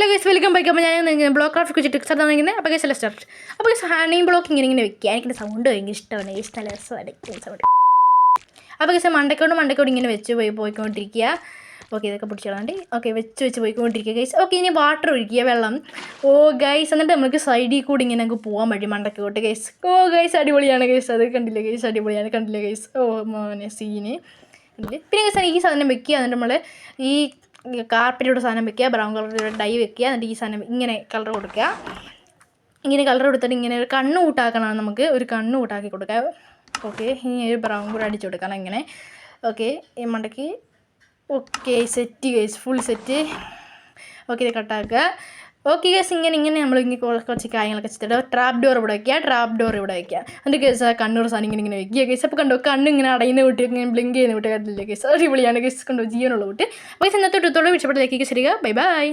Hello guys welcome back. അപ്പോൾ ഞാൻ block craft വെച്ചിട്ട് ടിക്സ് തന്നിരിക്കുന്നത്. അപ്പോൾ ഗൈസ് എല്ലാം സ്റ്റാർട്ട്. അപ്പോൾ ഗൈസ് ഹണി ബ്ലോക്ക് ഇങ്ങനെ വെക്കുക. എനിക്കിൻ്റെ സൗണ്ട് ഭയങ്കര ഇഷ്ടമാണ്. ഇഷ്ടമല്ല രസമാണ് സൗണ്ട്. അപ്പോൾ ഗൈസ് മണ്ടക്കോട് ഇങ്ങനെ വെച്ച് പോയിക്കൊണ്ടിരിക്കുക. ഓക്കെ ഇതൊക്കെ പിടിച്ചിടാണ്ട് ഓക്കെ വെച്ച് പോയിക്കൊണ്ടിരിക്കുക ഗൈസ്. ഓക്കെ ഇനി വാട്ടർ ഒഴിക്കുക, വെള്ളം. ഓ ഗൈസ് എന്നിട്ട് നമുക്ക് സൈഡിൽ കൂടി ഇങ്ങനെ നമുക്ക് പോകാൻ പറ്റും മണ്ടക്കോട്ട് ഗൈസ്. ഓ ഗൈസ് അടിപൊളിയാണ് ഗൈസ്. അത് കണ്ടില്ലേ ഗൈസ്, അടിപൊളിയാണ്. കണ്ടില്ലേ ഗൈസ്? ഓ മോനെ സീന്. പിന്നെ ഗൈസ് ഈ സാധനം വെക്കുക. എന്നിട്ട് നമ്മൾ ഈ കാർപ്പറ്റിലൂടെ സാധനം വെക്കുക, ബ്രൗൺ കളറിലൂടെ ഡൈ വെക്കുക. എന്നിട്ട് ഈ സാധനം ഇങ്ങനെ കളർ കൊടുക്കുക. ഇങ്ങനെ കളർ കൊടുത്തിട്ട് ഇങ്ങനെ ഒരു കണ്ണ് കൂട്ടാക്കണം. നമുക്ക് ഒരു കണ്ണ് കൂട്ടാക്കി കൊടുക്കാം. ഓക്കെ ഇനി ഒരു ബ്രൗൺ കൂടെ അടിച്ചു കൊടുക്കണം ഇങ്ങനെ. ഓക്കെ ഈ മണ്ടയ്ക്ക് okay set guys, full set. Okay ഇത് കട്ടാക്കുക. ഓക്കെ ഗൈസ് ഇങ്ങനെ നമ്മൾ കുറച്ച് കാര്യങ്ങളൊക്കെ ചെയ്തിട്ട് ട്രാപ്പ് ഡോർ ഇവിടെ വയ്ക്കുക. എന്നിട്ട് ഗൈസ് കണ്ണൂർ സാധനം ഇങ്ങനെ വയ്ക്കുക ഗൈസ്. അപ്പോൾ കണ്ടോ കണ്ണ് ഇങ്ങനെ അടയുന്ന വിട്ട് ഇങ്ങനെ ബ്ലിങ്ക് ചെയ്യുന്ന വിട്ട് കണ്ടില്ലേ ഗൈസ്? അടിപൊളിയാണ് ഗൈസ്. കണ്ടോ ജീവനുള്ള വിട്ട്. അപ്പോൾ ഇന്നത്തെ ടുത്തോടെ വിഷയപ്പെട്ട ലൈക്ക് ശരിയാ. Bye bye.